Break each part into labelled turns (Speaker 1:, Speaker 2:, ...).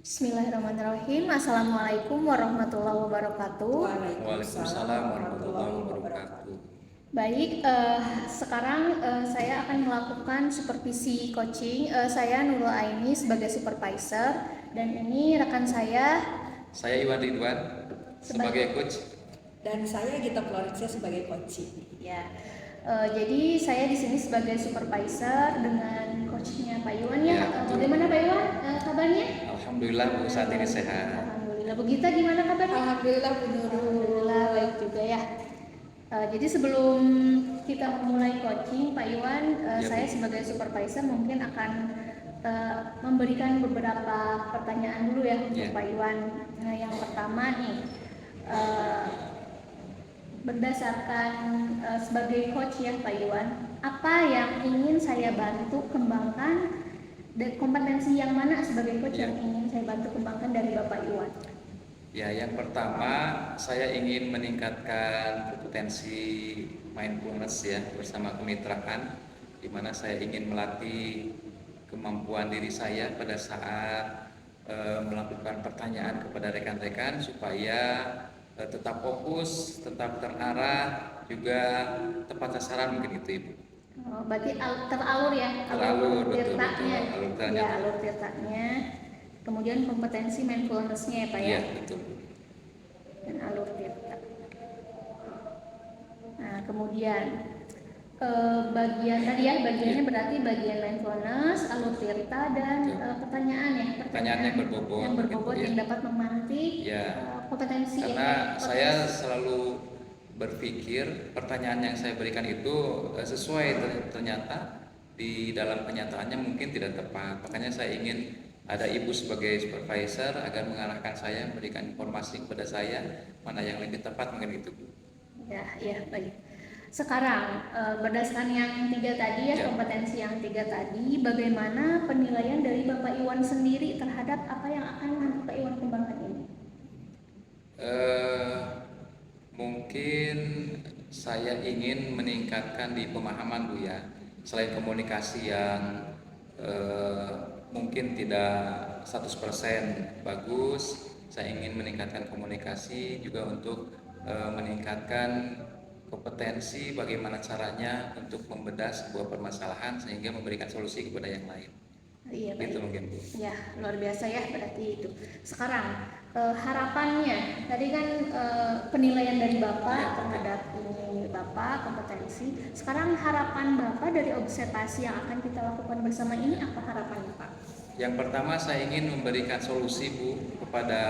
Speaker 1: Bismillahirrahmanirrahim. Assalamualaikum warahmatullahi wabarakatuh.
Speaker 2: Waalaikumsalam warahmatullahi wabarakatuh.
Speaker 1: Baik, sekarang saya akan melakukan supervisi coaching. Saya Nurul Aini sebagai supervisor dan ini rekan saya.
Speaker 2: Saya Iwan Ridwan sebagai coach.
Speaker 3: Dan saya Gita Florencia sebagai coaching.
Speaker 1: Ya, jadi saya di sini sebagai supervisor dengan coachnya Pak Iwan ya. Bagaimana Pak Iwan kabarnya?
Speaker 2: Alhamdulillah Bu, saat ini sehat.
Speaker 1: Alhamdulillah. Bu Gita gimana kabarnya?
Speaker 3: Alhamdulillah Bu Nurul.
Speaker 1: Alhamdulillah baik juga ya. Jadi sebelum kita memulai coaching Pak Iwan, saya sebagai supervisor mungkin akan memberikan beberapa pertanyaan dulu ya untuk Pak Iwan. Nah, yang pertama nih, berdasarkan sebagai coach ya Pak Iwan, apa yang ingin saya bantu kembangkan dan kompetensi yang mana sebagai coach yang ingin saya bantu kembangkan dari Bapak Iwan?
Speaker 2: Ya, yang pertama saya ingin meningkatkan kompetensi mindfulness ya bersama kemitraan, di mana saya ingin melatih kemampuan diri saya pada saat melakukan pertanyaan kepada rekan-rekan supaya tetap fokus, tetap terarah, juga tepat sasaran mungkin itu Ibu.
Speaker 1: Oh, berarti teralur ya,
Speaker 2: Teralur,
Speaker 1: tirtanya.
Speaker 2: betul.
Speaker 1: Ya, alur tirtanya. Kemudian kompetensi mindfulness-nya ya Pak ya.
Speaker 2: Iya, betul.
Speaker 1: Dan alur tirta. Nah, kemudian bagian tadi ya, bagiannya berarti bagian mindfulness, alur tirta dan pertanyaan ya.
Speaker 2: Pertanyaan yang berbobot.
Speaker 1: Yang berbobot
Speaker 2: gitu,
Speaker 1: yang dapat memantik kompetensi.
Speaker 2: Karena saya selalu berpikir pertanyaan yang saya berikan itu sesuai, ternyata di dalam kenyataannya mungkin tidak tepat. Makanya saya ingin ada Ibu sebagai supervisor agar mengarahkan saya, memberikan informasi kepada saya mana yang lebih tepat mungkin itu.
Speaker 1: Ya baik. Sekarang berdasarkan yang tiga tadi ya, kompetensi yang tiga tadi, bagaimana penilaian dari Bapak Iwan sendiri terhadap apa yang akan nanti Pak Iwan kembangkan ini?
Speaker 2: Mungkin saya ingin meningkatkan di pemahaman Bu ya. Selain komunikasi yang mungkin tidak 100% bagus, saya ingin meningkatkan komunikasi juga untuk meningkatkan kompetensi bagaimana caranya untuk membedah sebuah permasalahan sehingga memberikan solusi kepada yang lain.
Speaker 1: Iya,
Speaker 2: gitu mungkin Bu.
Speaker 1: Ya, luar biasa ya berarti itu. Sekarang harapannya, tadi kan penilaian dari Bapak terhadap ini Bapak kompetensi. Sekarang harapan Bapak dari observasi yang akan kita lakukan bersama ini apa harapannya Pak?
Speaker 2: Yang pertama saya ingin memberikan solusi Bu kepada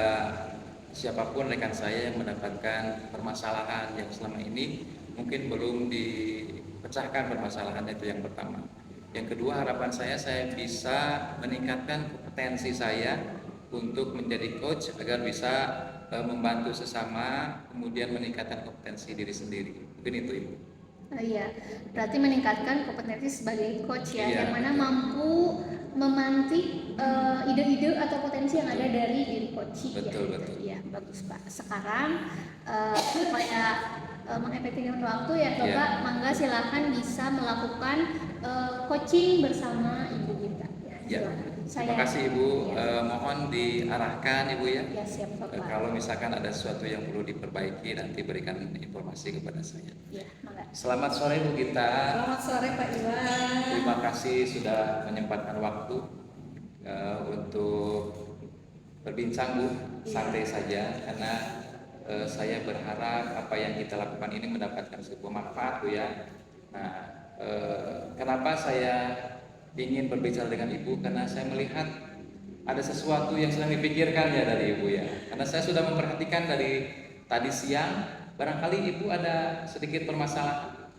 Speaker 2: siapapun rekan saya yang mendapatkan permasalahan yang selama ini mungkin belum dipecahkan permasalahan, itu yang pertama. Yang kedua, harapan saya bisa meningkatkan kompetensi saya untuk menjadi coach agar bisa membantu sesama, kemudian meningkatkan kompetensi diri sendiri. Mungkin itu Ibu.
Speaker 1: Iya, berarti meningkatkan kompetensi sebagai coach ya, yang mana mampu memantik ide-ide atau potensi yang ada dari diri coach.
Speaker 2: Betul.
Speaker 1: Iya, bagus Pak. Sekarang supaya mengefektifkan waktu ya Bapak, mangga silakan bisa melakukan coaching bersama Ibu Gita.
Speaker 2: Ya. Terima kasih Ibu. Mohon diarahkan Ibu ya.
Speaker 1: Ya siap Bapak.
Speaker 2: Kalau misalkan ada sesuatu yang perlu diperbaiki, nanti berikan informasi kepada saya.
Speaker 1: Ya, mangga.
Speaker 2: Selamat sore Bu Gita.
Speaker 3: Selamat sore Pak Iwan.
Speaker 2: Terima kasih sudah menyempatkan waktu untuk berbincang Bu. Santai saja karena saya berharap apa yang kita lakukan ini mendapatkan sebuah manfaat Bu ya. Nah, kenapa saya ingin berbicara dengan Ibu? Karena saya melihat ada sesuatu yang sedang dipikirkan ya dari Ibu ya. Karena saya sudah memperhatikan dari tadi siang, barangkali Ibu ada sedikit permasalahan.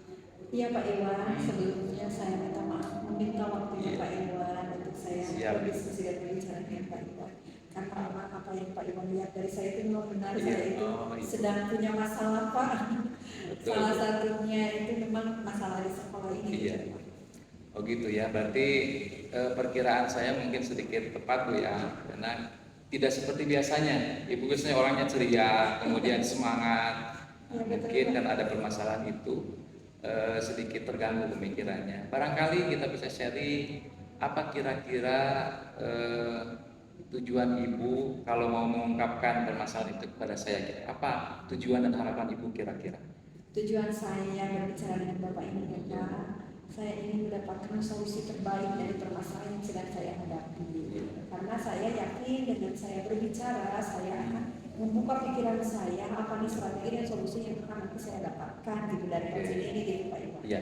Speaker 3: Iya Pak Iwan, sebelumnya saya minta maaf meminta waktunya Pak Iwan untuk saya berdiskusi dan berbicara dengan Pak Iwan. Karena memang apa yang Pak Iwan lihat dari saya itu memang benar, saya itu sedang punya masalah Pak. Salah satunya itu memang masalah di sekolah ini.
Speaker 2: Iya. Oh gitu ya, berarti perkiraan saya mungkin sedikit tepat Bu ya, karena tidak seperti biasanya. Ibu biasanya orangnya ceria, kemudian semangat. Mungkin kan ada permasalahan itu sedikit terganggu pemikirannya. Barangkali kita bisa sharing apa kira-kira tujuan ibu kalau mau mengungkapkan permasalahan itu kepada saya? Apa tujuan dan harapan ibu kira-kira?
Speaker 3: Tujuan saya berbicara dengan Bapak ini adalah saya ingin mendapatkan solusi terbaik dari permasalahan yang sedang saya hadapi. Karena saya yakin dengan saya berbicara, saya akan membuka pikiran saya apa nih strategi dan solusi yang akan nanti saya dapatkan gitu dari kajian ini gitu Pak Iwan.
Speaker 2: Iya.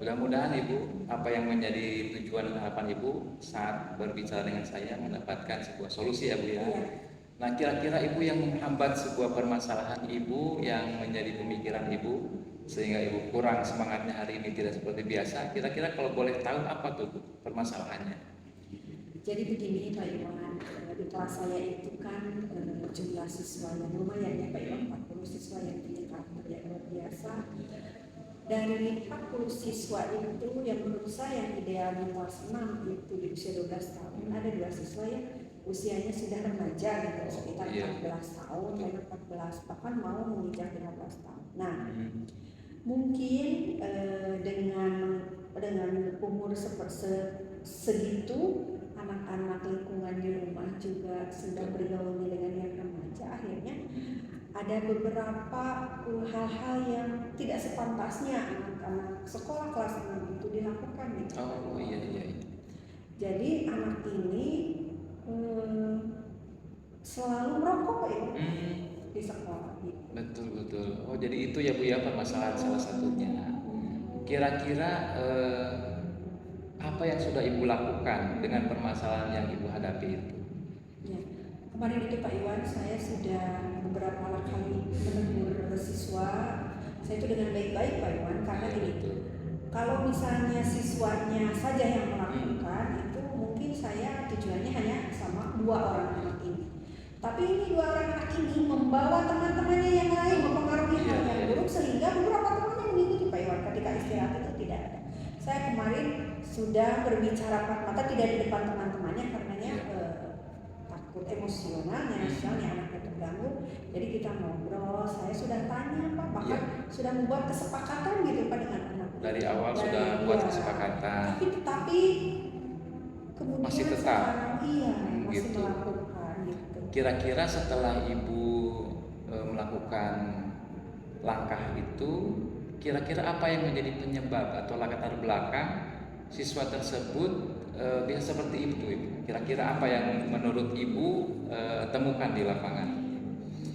Speaker 2: Mudah-mudahan ibu apa yang menjadi tujuan dan harapan ibu saat berbicara dengan saya mendapatkan sebuah solusi ya bu ya.
Speaker 3: Iya.
Speaker 2: Nah kira-kira ibu yang menghambat sebuah permasalahan ibu yang menjadi pemikiran ibu sehingga ibu kurang semangatnya hari ini tidak seperti biasa, kira-kira kalau boleh tahu apa tuh Bu, permasalahannya?
Speaker 3: Jadi begini Pak Iwan, di kelas saya itu kan jumlah siswa yang lumayan ya Pak Iwan, 40 siswa yang punya karakter yang luar biasa. Dari 40 siswa itu yang menurut saya yang ideal di kelas 6 itu di usia 12 tahun, ada 2 siswa yang usianya sudah remaja gitu, sekitar 14 tahun, dan 14 bahkan mau menginjak 15 tahun. Nah, mungkin dengan umur segitu anak-anak lingkungan di rumah juga sedang bergaul dengan yang remaja, akhirnya ada beberapa hal-hal yang tidak sepantasnya anak-anak sekolah kelas 6 itu dilakukan gitu.
Speaker 2: Oh iya.
Speaker 3: Jadi anak ini selalu merokok ya di sekolah gitu.
Speaker 2: Betul. Oh jadi itu ya Bu ya permasalahan salah satunya. Kira-kira apa yang sudah ibu lakukan dengan permasalahan yang ibu hadapi itu?
Speaker 3: Ya. Kemarin itu Pak Iwan, saya sudah beberapa kali menegur siswa. Saya itu dengan baik-baik Pak Iwan, karena gini, kalau misalnya siswanya saja yang melakukan itu mungkin saya tujuannya hanya sama 2 orang anak ini. Tapi ini 2 orang anak ini membawa teman-temannya yang lain, mempengaruhi hal yang buruk sehingga beberapa temannya mengikuti Pak Iwan ketika istirahat itu tidak ada. Saya kemarin sudah berbicara mata tidak di depan teman-temannya karenanya takut emosionalnya, misalnya anaknya terganggu. Jadi kita ngobrol, saya sudah tanya Pak, bahkan sudah membuat kesepakatan gitu Pak dengan anak.
Speaker 2: Dari awal sudah buat kesepakatan.
Speaker 3: Tapi kemudian
Speaker 2: masih tetap
Speaker 3: sekarang, masih
Speaker 2: gitu.
Speaker 3: Melakukan gitu.
Speaker 2: Kira-kira setelah ibu melakukan langkah itu, kira-kira apa yang menjadi penyebab atau latar belakang siswa tersebut bisa seperti itu Ibu? Kira-kira apa yang menurut Ibu temukan di lapangan?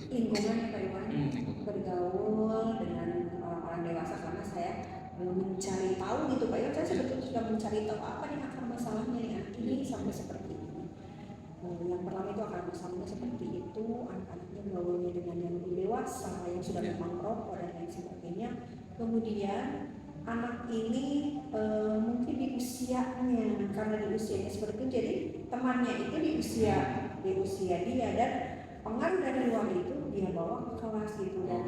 Speaker 3: Lingkungan Pak Iwan, bergaul dengan orang-orang dewasa, karena saya mencari tahu gitu Pak Iwan, saya sebetulnya sudah mencari tahu apa nih akar masalahnya nih anak ini sampai seperti ini. Yang pertama itu akar masalahnya seperti itu, anak-anaknya gaulnya dengan yang lebih dewasa, yang sudah memang merokok dan lain sebagainya. Kemudian anak ini mungkin di usianya, karena di usianya seperti itu, jadi temannya itu di usia dia, dan pengaruh dari luar itu dia bawa ke kelas gitu. Dan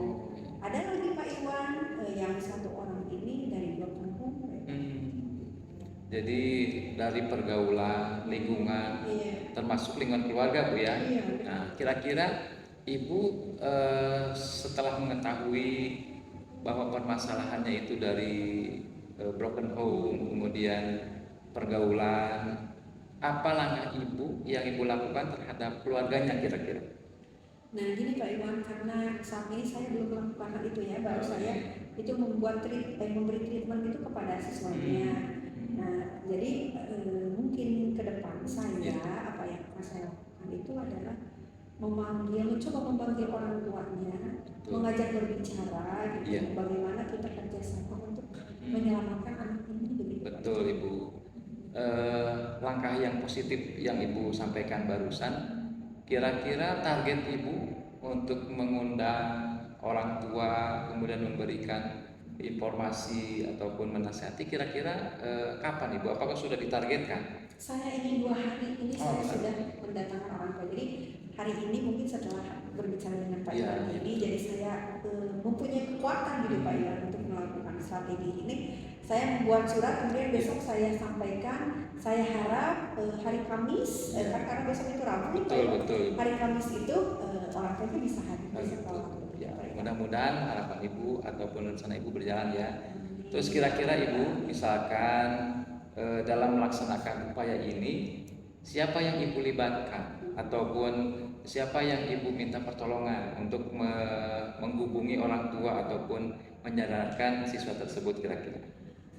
Speaker 3: ada lagi Pak Iwan yang 1 orang ini dari 2 kampung.
Speaker 2: Jadi dari pergaulan, lingkungan, termasuk lingkungan keluarga Bu ya. Nah kira-kira Ibu setelah mengetahui bahwa permasalahannya itu dari broken home, kemudian pergaulan, apa langkah Ibu yang Ibu lakukan terhadap keluarganya kira-kira?
Speaker 3: Nah gini Pak Iwan, karena saat ini saya belum melakukan hal itu ya, baru saya itu memberi treatment itu kepada siswanya. Nah jadi mungkin ke depan saya apa yang akan saya lakukan itu adalah mencoba memanggil orang tuanya, mengajak berbicara gitu, bagaimana kita kerjasama untuk menyelamatkan anak ini begitu.
Speaker 2: Betul Ibu. Langkah yang positif yang Ibu sampaikan barusan, kira-kira target Ibu untuk mengundang orang tua kemudian memberikan informasi ataupun menasihati kira-kira kapan Ibu? Apakah sudah ditargetkan?
Speaker 3: Saya ingin 2 hari ini saya sudah mendatangkan orang tua. Jadi hari ini mungkin setelah berbicara dengan Pak Iwan ini, jadi saya mempunyai kekuatan gitu Pak Iwan untuk melakukan strategi ini. Saya membuat surat, kemudian besok saya sampaikan. Saya harap hari Kamis, karena besok itu Rabu,
Speaker 2: betul.
Speaker 3: hari Kamis itu orang tuanya bisa hadir di sekolah.
Speaker 2: Mudah-mudahan harapan Ibu ataupun rencana Ibu berjalan ya. Terus kira-kira Ibu misalkan dalam melaksanakan upaya ini siapa yang ibu libatkan ataupun siapa yang ibu minta pertolongan untuk menghubungi orang tua ataupun menyadarkan siswa tersebut kira-kira?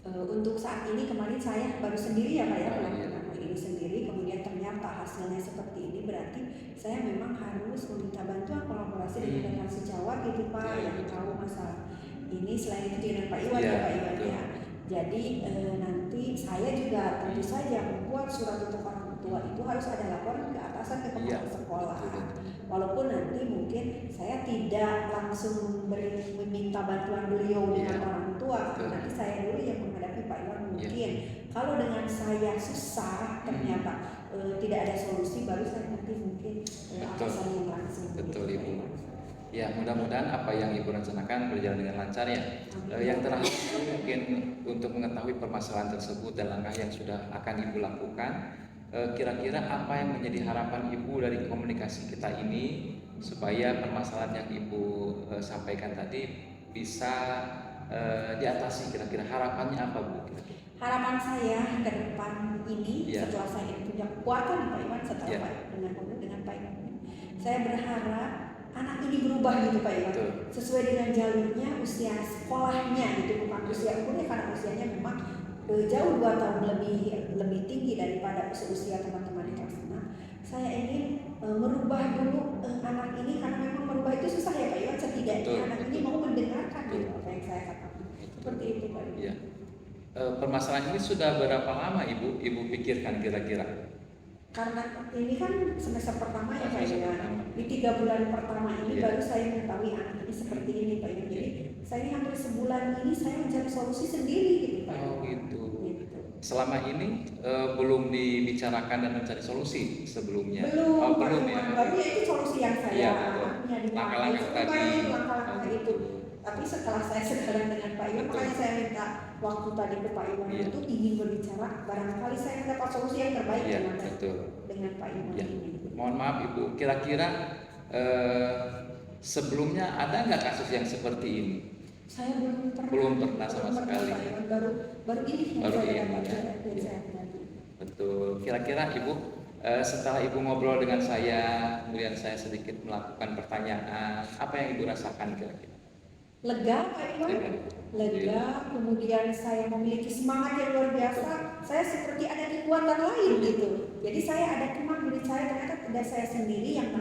Speaker 3: Untuk saat ini kemarin saya baru sendiri ya Pak ya,
Speaker 2: Oh,
Speaker 3: melakukan hal ini sendiri, kemudian ternyata hasilnya seperti ini, berarti saya memang harus meminta bantuan kolaborasi dengan rekan sejawat gitu Pak,
Speaker 2: Ya,
Speaker 3: yang
Speaker 2: betul.
Speaker 3: tahu masalah ini. Selain itu dengan Pak Iwan
Speaker 2: Ya,
Speaker 3: ya Pak Iwan
Speaker 2: betul.
Speaker 3: ya. Jadi nanti saya juga tentu saja membuat surat untuk orang tua itu harus ada laporan ke atasan, ke kepala
Speaker 2: Iya,
Speaker 3: sekolah.
Speaker 2: betul.
Speaker 3: Walaupun nanti mungkin saya tidak langsung meminta bantuan beliau dengan
Speaker 2: Iya,
Speaker 3: orang tua,
Speaker 2: betul.
Speaker 3: nanti saya dulu yang menghadapi Pak Iwan mungkin.
Speaker 2: Iya.
Speaker 3: Kalau dengan saya susah ternyata tidak ada solusi, baru saya nanti mungkin
Speaker 2: Betul.
Speaker 3: atasan yang langsung.
Speaker 2: Betul,
Speaker 3: gitu,
Speaker 2: Ibu.
Speaker 3: Pak Iwan.
Speaker 2: Ya, mudah-mudahan apa yang ibu rencanakan berjalan dengan lancar ya. Yang terakhir mungkin untuk mengetahui permasalahan tersebut dan langkah yang sudah akan ibu lakukan, kira-kira apa yang menjadi harapan ibu dari komunikasi kita ini supaya permasalahan yang ibu sampaikan tadi bisa diatasi, kira-kira harapannya apa Bu?
Speaker 3: Harapan saya ke depan ini,
Speaker 2: Ya.
Speaker 3: setelah saya punya kekuatan Pak Iwan, setelah
Speaker 2: Ya.
Speaker 3: dengan Pak Iwan, saya berharap anak ini berubah gitu Pak Iwan,
Speaker 2: Betul.
Speaker 3: sesuai dengan jalurnya, usia sekolahnya gitu, bukan usia umurnya, karena usianya memang jauh 2 tahun lebih tinggi daripada usia teman-teman di kelas 6. Saya ingin merubah dulu anak ini, karena memang merubah itu susah ya Pak Iwan, setidaknya
Speaker 2: Betul,
Speaker 3: anak ini
Speaker 2: betul.
Speaker 3: mau mendengarkan
Speaker 2: Betul.
Speaker 3: gitu apa yang saya katakan. Seperti itu Pak Iwan.
Speaker 2: Ya. Permasalahan ini sudah berapa lama ibu pikirkan kira-kira?
Speaker 3: Karena ini kan semester pertama ya Pak
Speaker 2: Semester
Speaker 3: Iwan.
Speaker 2: pertama.
Speaker 3: Di 3 bulan pertama ini
Speaker 2: Iya.
Speaker 3: baru saya mengetahui anak ini seperti ini Pak Iwan. Jadi saya ini hampir sebulan ini saya mencari solusi sendiri gitu Pak
Speaker 2: Oh
Speaker 3: Iwan.
Speaker 2: gitu.
Speaker 3: Gitu.
Speaker 2: Selama ini belum dibicarakan dan mencari solusi sebelumnya.
Speaker 3: Belum,
Speaker 2: Oh,
Speaker 3: Pak
Speaker 2: belum
Speaker 3: Iwan.
Speaker 2: ya.
Speaker 3: Baru ya itu solusi yang saya
Speaker 2: Iya, betul. Langkah-langkah tadi.
Speaker 3: langkah-langkah itu. Tapi setelah saya sekarang dengan Pak Iwan,
Speaker 2: Betul.
Speaker 3: makanya saya minta waktu tadi ke Pak Iwan
Speaker 2: Iya.
Speaker 3: untuk ingin berbicara. Barangkali saya mendapat solusi yang terbaik
Speaker 2: Iya,
Speaker 3: dengan
Speaker 2: betul.
Speaker 3: Pak Iwan
Speaker 2: Ya.
Speaker 3: ini.
Speaker 2: Mohon maaf Ibu, kira-kira sebelumnya ada nggak kasus yang seperti ini?
Speaker 3: Saya belum pernah.
Speaker 2: Belum pernah sama
Speaker 3: Belum
Speaker 2: sekali.
Speaker 3: Pak Iwan. Baru ini yang
Speaker 2: Baru
Speaker 3: saya
Speaker 2: ini,
Speaker 3: dapat
Speaker 2: ya.
Speaker 3: dan saya hadapi.
Speaker 2: Betul. Kira-kira Ibu setelah Ibu ngobrol dengan saya, kemudian saya sedikit melakukan pertanyaan, apa yang Ibu rasakan kira-kira?
Speaker 3: Lega Pak Iwan, lega, kemudian saya memiliki semangat yang luar biasa. Saya seperti ada kekuatan lain gitu. Jadi saya ada kemampuan diri saya, ternyata tidak saya sendiri yang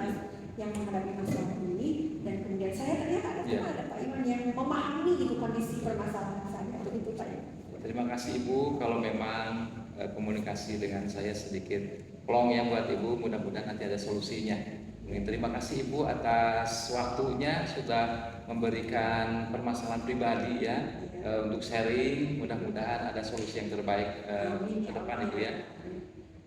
Speaker 3: menghadapi masalah ini, dan kemudian saya ternyata ada Pak Iwan yang memahami gitu kondisi permasalahan saya. Begitu Pak Iwan.
Speaker 2: Terima kasih Ibu. Kalau memang komunikasi dengan saya sedikit plong ya buat Ibu, mudah-mudahan nanti ada solusinya. Terima kasih Ibu atas waktunya sudah memberikan permasalahan pribadi ya untuk sharing. Mudah-mudahan ada solusi yang terbaik ke depan Ibu ya.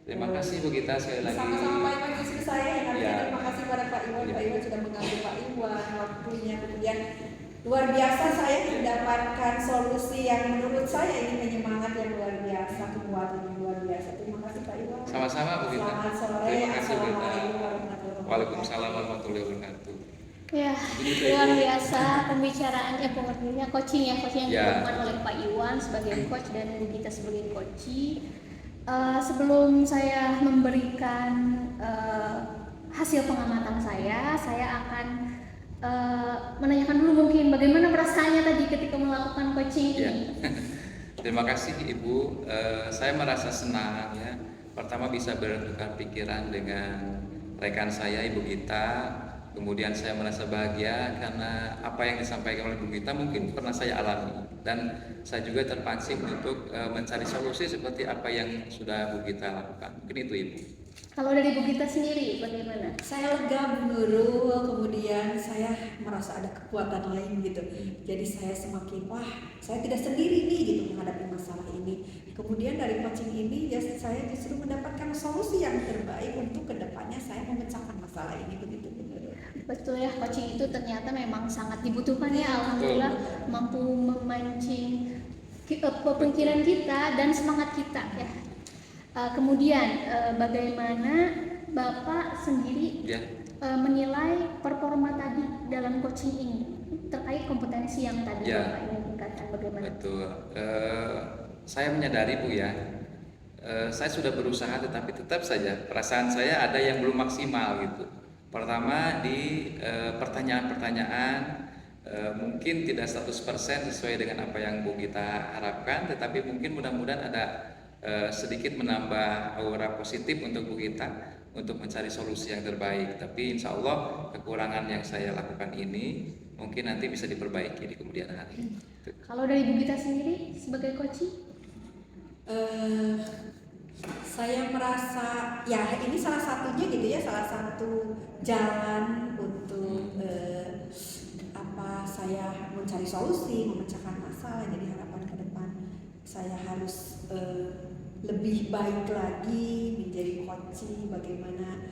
Speaker 2: Terima kasih Bu Gita sekali lagi.
Speaker 3: Sama-sama Pak Iwan, justru saya yang harus
Speaker 2: Ya.
Speaker 3: terima kasih pada Pak Iwan.
Speaker 2: Ya.
Speaker 3: Pak Iwan sudah mengambil Pak Iwan waktunya, kemudian luar biasa saya mendapatkan solusi yang menurut saya ini penyemangat yang luar biasa, kekuatan yang luar biasa. Terima kasih Pak Iwan.
Speaker 2: Sama-sama Bu Gita.
Speaker 3: Selamat sore.
Speaker 2: Terima kasih Bu Gita.
Speaker 3: Assalamualaikum warahmatullahi wabarakatuh.
Speaker 2: Waalaikumsalam warahmatullahi wabarakatuh.
Speaker 1: Ya, luar biasa pembicaraannya, pengertiannya, coaching yang
Speaker 2: Ya.
Speaker 1: dilakukan oleh Pak Iwan sebagai coach dan Bu Gita sebagai coach. Sebelum saya memberikan hasil pengamatan saya akan menanyakan dulu mungkin bagaimana perasaannya tadi ketika melakukan coaching
Speaker 2: Ya.
Speaker 1: ini.
Speaker 2: Terima kasih Ibu. Saya merasa senang ya. Pertama bisa bertukar pikiran dengan rekan saya Ibu Gita. Kemudian saya merasa bahagia karena apa yang disampaikan oleh Bu Gita mungkin pernah saya alami, dan saya juga terpancing untuk mencari solusi seperti apa yang sudah Bu Gita lakukan. Mungkin itu Ibu.
Speaker 1: Kalau dari Bu Gita sendiri bagaimana?
Speaker 3: Saya lega Bu Nurul, kemudian saya merasa ada kekuatan lain gitu. Jadi saya semakin saya tidak sendiri nih gitu menghadapi masalah ini. Kemudian dari coaching ini saya justru mendapatkan solusi yang terbaik untuk kedepannya saya memecahkan masalah ini begitu Bu Nurul.
Speaker 1: Betul ya, coaching itu ternyata memang sangat dibutuhkan ya. Alhamdulillah mampu memancing pemikiran kita dan semangat kita ya. Kemudian bagaimana Bapak sendiri menilai performa tadi dalam coaching ini terkait kompetensi yang tadi Bapak ingin tingkatkan, bagaimana?
Speaker 2: Betul. Saya menyadari Bu ya, Saya sudah berusaha, tetapi tetap saja perasaan saya ada yang belum maksimal gitu. Pertama di pertanyaan-pertanyaan mungkin tidak 100% sesuai dengan apa yang Bu Gita harapkan, tetapi mungkin mudah-mudahan ada sedikit menambah aura positif untuk Bu Gita untuk mencari solusi yang terbaik. Tapi insya Allah kekurangan yang saya lakukan ini mungkin nanti bisa diperbaiki di kemudian hari.
Speaker 1: Kalau dari Bu Gita sendiri sebagai coach?
Speaker 3: Saya merasa ya ini salah satunya gitu ya, salah satu jalan untuk saya mencari solusi, memecahkan masalah. Jadi harapan ke depan saya harus lebih baik lagi menjadi coach, bagaimana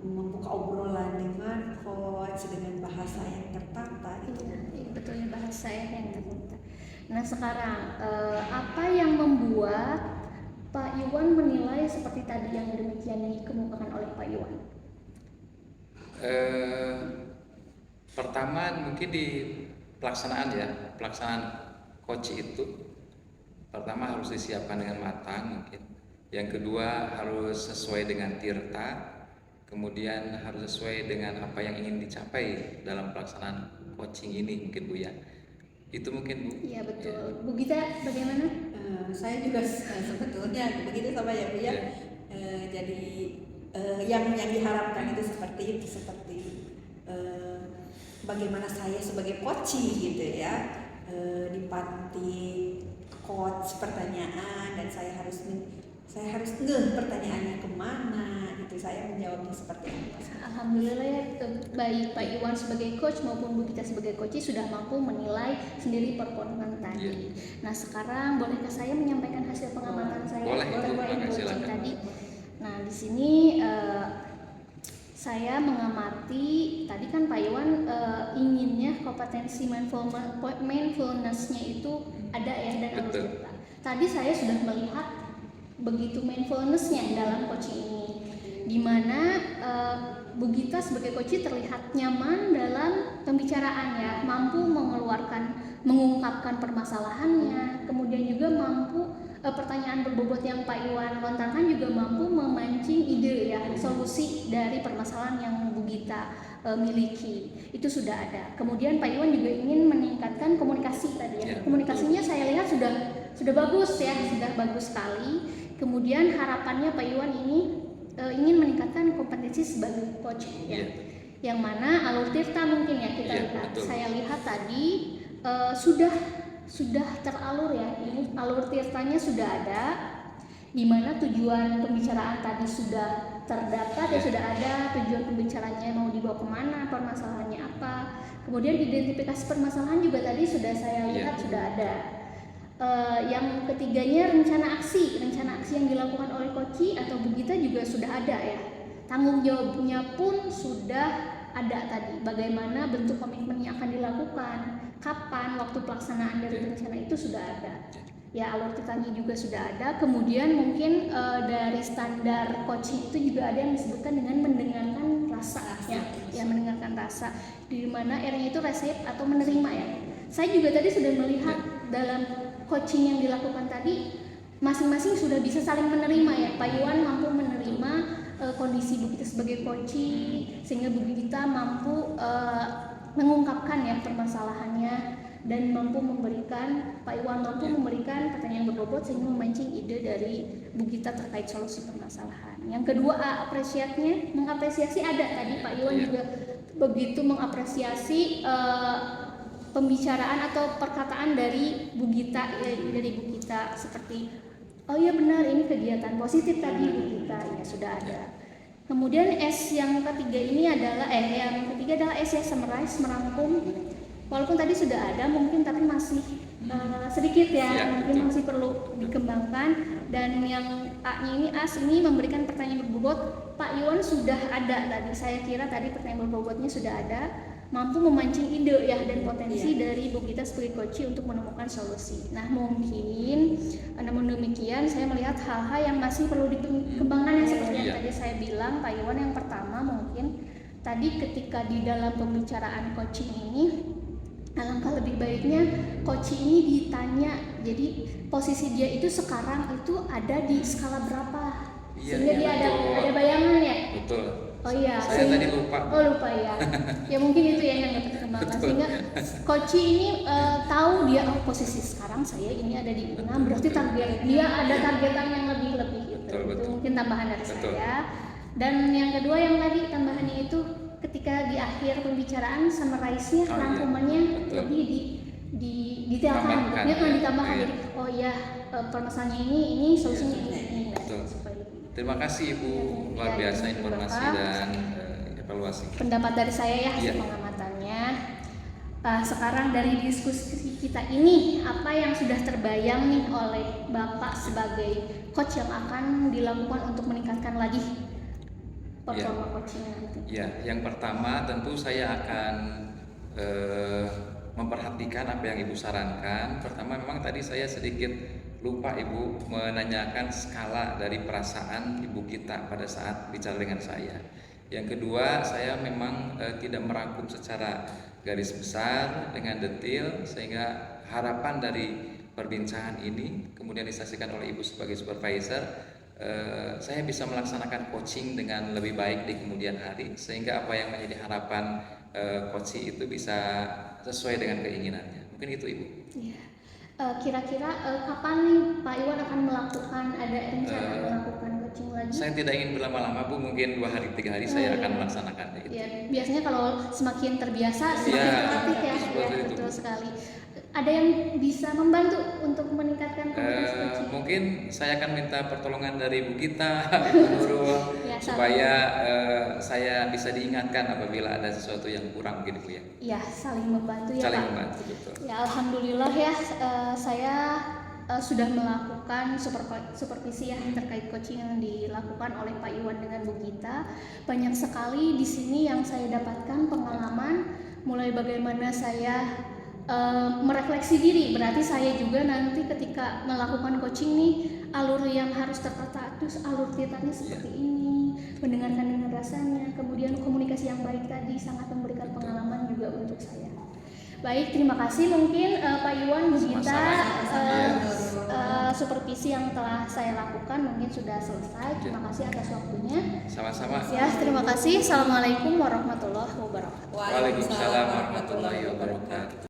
Speaker 3: membuka obrolan dengan coach dengan bahasa yang tertata itu.
Speaker 1: Betulnya bahasa yang tertata. Nah sekarang apa yang membuat Pak Iwan menilai seperti tadi yang demikian dikemukakan oleh Pak Iwan?
Speaker 2: Pertama mungkin di pelaksanaan coach itu pertama harus disiapkan dengan matang mungkin. Yang kedua harus sesuai dengan tirta, kemudian harus sesuai dengan apa yang ingin dicapai dalam pelaksanaan coaching ini mungkin Bu ya. Itu mungkin Bu.
Speaker 1: Iya betul. Ya. Bu Gita bagaimana?
Speaker 3: Saya juga sebetulnya begitu sama ya Bu ya. Jadi yang diharapkan itu seperti bagaimana saya sebagai coach gitu ya, dipantik coach pertanyaan dan saya harus ngeh pertanyaannya kemana gitu, saya menjawabnya seperti apa.
Speaker 1: Alhamdulillah ya, baik Pak Iwan sebagai coach maupun Bu Gita sebagai coach sudah mampu menilai sendiri performa tadi. Nah sekarang bolehkah saya menyampaikan hasil pengamatan saya terkait coaching tadi? Nah di sini saya mengamati tadi kan Pak Iwan inginnya kompetensi mindfulness-nya itu ada ya dan harus kita. Tadi saya sudah melihat begitu mindfulness-nya dalam coaching ini, di mana Bu Gita sebagai coach terlihat nyaman dalam pembicaraan ya, mampu mengungkapkan permasalahannya, kemudian juga mampu pertanyaan berbobot yang Pak Iwan lontarkan juga mampu memancing ide ya, solusi dari permasalahan yang Bu Gita miliki. Itu sudah ada. Kemudian Pak Iwan juga ingin meningkatkan komunikasi tadi ya. Komunikasinya saya lihat sudah bagus ya, sudah bagus sekali. Kemudian harapannya Pak Iwan ini ingin meningkatkan kompetensi sebagai coach ya. Yang mana alur tirta mungkin ya kita lihat. Betul. Saya lihat tadi sudah teralur ya. Ini alur tirtanya sudah ada, di mana tujuan pembicaraan tadi sudah terdata dan sudah ada tujuan pembicaranya mau dibawa kemana, permasalahannya apa. Kemudian identifikasi permasalahan juga tadi sudah saya lihat sudah ada. Yang ketiganya rencana aksi yang dilakukan oleh coach atau Bu Gita juga sudah ada ya. Tanggung jawabnya pun sudah ada tadi. Bagaimana bentuk komitmen yang akan dilakukan, kapan, waktu pelaksanaan dari rencana itu sudah ada. Ya alur tirtanya juga sudah ada. Kemudian mungkin dari standar coaching itu juga ada yang disebutkan dengan mendengarkan rasa ya mendengarkan rasa. Di mana R-nya itu resep atau menerima ya. Saya juga tadi sudah melihat dalam coaching yang dilakukan tadi masing-masing sudah bisa saling menerima ya. Pak Iwan mampu menerima kondisi Bu Gita sebagai coach sehingga Bu Gita mampu mengungkapkan ya permasalahannya dan mampu memberikan Pak Iwan mampu memberikan pertanyaan berbobot sehingga memancing ide dari Bu Gita terkait solusi permasalahan. Yang kedua mengapresiasi ada tadi Pak Iwan juga begitu mengapresiasi pembicaraan atau perkataan dari Bu Gita seperti oh iya benar ini kegiatan positif tadi Bu Gita ya sudah ada. Kemudian S yang ketiga ini adalah S ya summarize, merangkum. Walaupun tadi sudah ada mungkin tapi masih sedikit ya, mungkin masih perlu dikembangkan. Dan yang A-nya ini ini memberikan pertanyaan berbobot. Pak Iwan sudah ada tadi. Saya kira tadi pertanyaan berbobotnya sudah ada. Mampu memancing ide ya dan potensi dari Bu Gita sebagai coach untuk menemukan solusi. Nah mungkin namun demikian saya melihat hal-hal yang masih perlu dikembangkan yang seperti yang tadi saya bilang Pak Iwan. Yang pertama mungkin tadi ketika di dalam pembicaraan coaching ini alangkah lebih baiknya coach ini ditanya, jadi posisi dia itu sekarang itu ada di skala berapa, sehingga dia
Speaker 2: betul.
Speaker 1: ada bayangan ya.
Speaker 2: Betul.
Speaker 1: Oh iya,
Speaker 2: Saya tadi lupa.
Speaker 1: Oh lupa ya. Ya mungkin itu ya yang dapat dikembangkan, sehingga coach ini tahu dia posisi sekarang saya ini ada di 6, berarti target dia ada targetan yang lebih gitu. Itu mungkin tambahan dari saya. Dan yang kedua yang tadi tambahannya itu ketika di akhir pembicaraan summarize-nya, rangkumannya lebih didetailkan, ditambahkan. Jadi oh iya, permasalahannya ini solusinya ini.
Speaker 2: Terima kasih Ibu, luar biasa informasi dan evaluasi.
Speaker 1: Pendapat dari saya ya, hasil pengamatannya. Sekarang dari diskusi kita ini, apa yang sudah terbayang nih oleh Bapak sebagai coach yang akan dilakukan untuk meningkatkan lagi performa coaching nanti? Ya,
Speaker 2: yang pertama tentu saya akan memperhatikan apa yang Ibu sarankan. Pertama memang tadi saya sedikit lupa Ibu menanyakan skala dari perasaan Ibu kita pada saat bicara dengan saya. Yang kedua, saya memang tidak merangkum secara garis besar dengan detail, sehingga harapan dari perbincangan ini kemudian disaksikan oleh Ibu sebagai supervisor, saya bisa melaksanakan coaching dengan lebih baik di kemudian hari, sehingga apa yang menjadi harapan coaching itu bisa sesuai dengan keinginannya. Mungkin itu Ibu.
Speaker 1: Iya. Kira-kira kapan nih Pak Iwan akan melakukan, ada rencana melakukan coaching lagi?
Speaker 2: Saya tidak ingin berlama-lama Bu, mungkin 2 hari 3 hari saya akan melaksanakannya.
Speaker 1: Ya, biasanya kalau semakin terbiasa semakin terlatih ya, betul sekali. Ada yang bisa membantu untuk meningkatkan kompetensi coaching?
Speaker 2: Mungkin saya akan minta pertolongan dari Bu Gita, Bu Nurul, supaya saya bisa diingatkan apabila ada sesuatu yang kurang mungkin Bu ya.
Speaker 1: Iya, saling membantu ya
Speaker 2: saling
Speaker 1: Pak.
Speaker 2: Membantu, betul.
Speaker 1: Ya alhamdulillah ya, saya sudah melakukan supervisi ya terkait coaching yang dilakukan oleh Pak Iwan dengan Bu Gita. Banyak sekali di sini yang saya dapatkan pengalaman, mulai bagaimana saya merefleksi diri, berarti saya juga nanti ketika melakukan coaching nih, alur yang harus tertata terus alur titannya seperti ini, mendengarkan dengan rasanya, kemudian komunikasi yang baik tadi sangat memberikan pengalaman juga untuk saya. Baik, terima kasih mungkin Pak Iwan, Bu Gita, supervisi yang telah saya lakukan mungkin sudah selesai. Terima kasih atas waktunya.
Speaker 2: Sama-sama.
Speaker 1: Ya, terima kasih. Assalamualaikum warahmatullahi wabarakatuh.
Speaker 2: Waalaikumsalam warahmatullahi wabarakatuh.